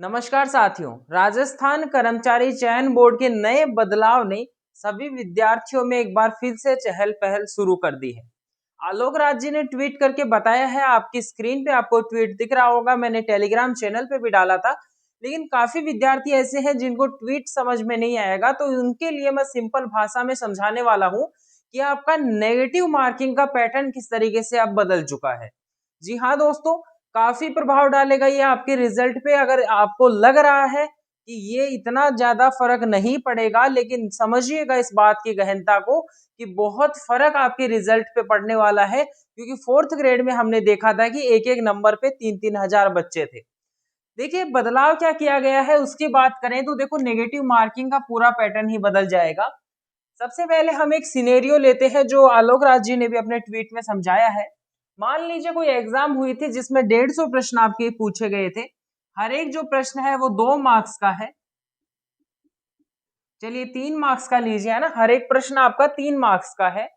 नमस्कार साथियों, राजस्थान कर्मचारी चयन बोर्ड के नए बदलाव ने सभी विद्यार्थियों में एक बार फिर से चहल पहल शुरू कर दी है। आलोक राज जी ने ट्वीट करके बताया है, आपकी स्क्रीन पे आपको ट्वीट दिख रहा होगा, मैंने टेलीग्राम चैनल पे भी डाला था। लेकिन काफी विद्यार्थी ऐसे हैं जिनको ट्वीट समझ में नहीं आएगा, तो उनके लिए मैं सिंपल भाषा में समझाने वाला हूँ कि आपका नेगेटिव मार्किंग का पैटर्न किस तरीके से अब बदल चुका है। जी हाँ दोस्तों, काफी प्रभाव डालेगा ये आपके रिजल्ट पे। अगर आपको लग रहा है कि ये इतना ज्यादा फर्क नहीं पड़ेगा, लेकिन समझिएगा इस बात की गहनता को कि बहुत फर्क आपके रिजल्ट पे पड़ने वाला है, क्योंकि फोर्थ ग्रेड में हमने देखा था कि एक एक नंबर पे 3-3 हजार बच्चे थे। देखिए बदलाव क्या किया गया है उसकी बात करें तो देखो, नेगेटिव मार्किंग का पूरा पैटर्न ही बदल जाएगा। सबसे पहले हम एक सिनेरियो लेते हैं जो आलोक राज जी ने भी अपने ट्वीट में समझाया है। मान लीजिए कोई एग्जाम हुई थी जिसमें 150 प्रश्न आपके पूछे गए थे। हर एक जो प्रश्न है वो 2 मार्क्स का है। चलिए 3 मार्क्स का लीजिए, है ना, हर एक प्रश्न आपका 3 मार्क्स का है।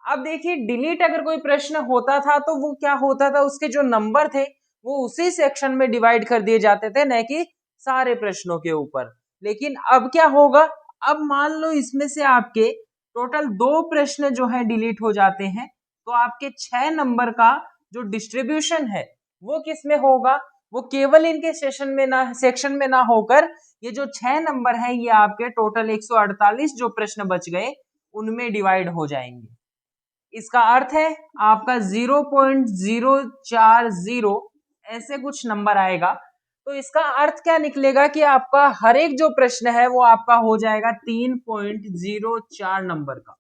अब देखिए, डिलीट अगर कोई प्रश्न होता था तो वो क्या होता था, उसके जो नंबर थे वो उसी सेक्शन में डिवाइड कर दिए जाते थे, न कि सारे प्रश्नों के ऊपर। लेकिन अब क्या होगा, अब मान लो इसमें से आपके टोटल 2 प्रश्न जो है डिलीट हो जाते हैं, तो आपके 6 नंबर का जो डिस्ट्रीब्यूशन है वो किस में होगा, वो केवल इनके सेक्शन में ना होकर ये जो 6 नंबर है ये आपके टोटल 148 जो प्रश्न बच गए उनमें डिवाइड हो जाएंगे। इसका अर्थ है आपका 0.040 ऐसे कुछ नंबर आएगा। तो इसका अर्थ क्या निकलेगा कि आपका हर एक जो प्रश्न है वो आपका हो जाएगा 3.04 नंबर का।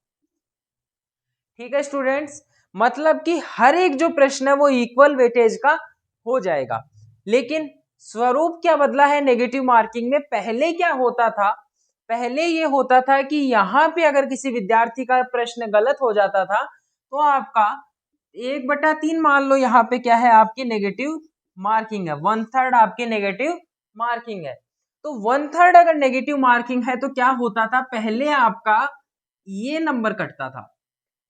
ठीक है स्टूडेंट्स, मतलब कि हर एक जो प्रश्न है वो इक्वल वेटेज का हो जाएगा। लेकिन स्वरूप क्या बदला है नेगेटिव मार्किंग में? पहले क्या होता था, पहले ये होता था कि यहाँ पे अगर किसी विद्यार्थी का प्रश्न गलत हो जाता था तो आपका 1/3 मान लो यहाँ पे क्या है, आपकी नेगेटिव मार्किंग है, 1/3 आपकी नेगेटिव मार्किंग है। तो 1/3 अगर नेगेटिव मार्किंग है तो क्या होता था, पहले आपका ये नंबर कटता था।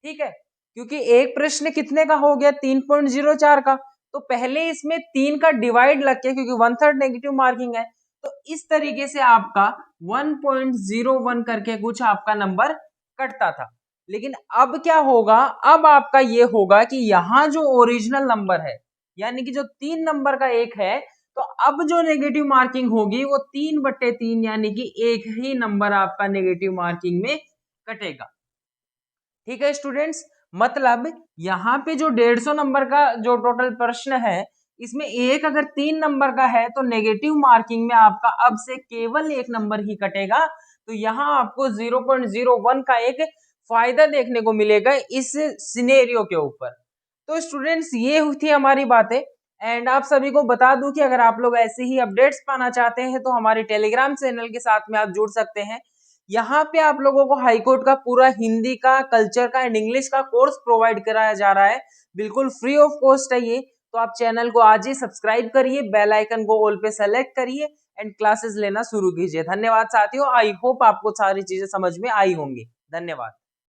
ठीक है, क्योंकि एक प्रश्न कितने का हो गया, 3.04 का, तो पहले इसमें 3 का डिवाइड लग के, क्योंकि 1/3 नेगेटिव मार्किंग है, तो इस तरीके से आपका 1.01 करके कुछ आपका नंबर कटता था। लेकिन अब क्या होगा, अब आपका ये होगा कि यहाँ जो ओरिजिनल नंबर है, यानी कि जो 3 नंबर का एक है, तो अब जो नेगेटिव मार्किंग होगी वो 3/3 यानी कि एक ही नंबर आपका नेगेटिव मार्किंग में कटेगा। ठीक है स्टूडेंट्स, मतलब यहाँ पे जो 150 नंबर का जो टोटल प्रश्न है, इसमें एक अगर 3 नंबर का है तो नेगेटिव मार्किंग में आपका अब से केवल एक नंबर ही कटेगा। तो यहाँ आपको 0.01 का एक फायदा देखने को मिलेगा इस सिनेरियो के ऊपर। तो स्टूडेंट्स, ये हुई थी हमारी बातें। एंड आप सभी को बता दूं कि अगर आप लोग ऐसे ही अपडेट्स पाना चाहते हैं तो हमारे टेलीग्राम चैनल के साथ में आप जुड़ सकते हैं। यहाँ पे आप लोगों को हाईकोर्ट का पूरा हिंदी का, कल्चर का एंड इंग्लिश का कोर्स प्रोवाइड कराया जा रहा है, बिल्कुल फ्री ऑफ कॉस्ट है ये। तो आप चैनल को आज ही सब्सक्राइब करिए, बेल आइकन को ऑल पे सेलेक्ट करिए एंड क्लासेस लेना शुरू कीजिए। धन्यवाद साथियों, आई होप आपको सारी चीजें समझ में आई होंगी। धन्यवाद।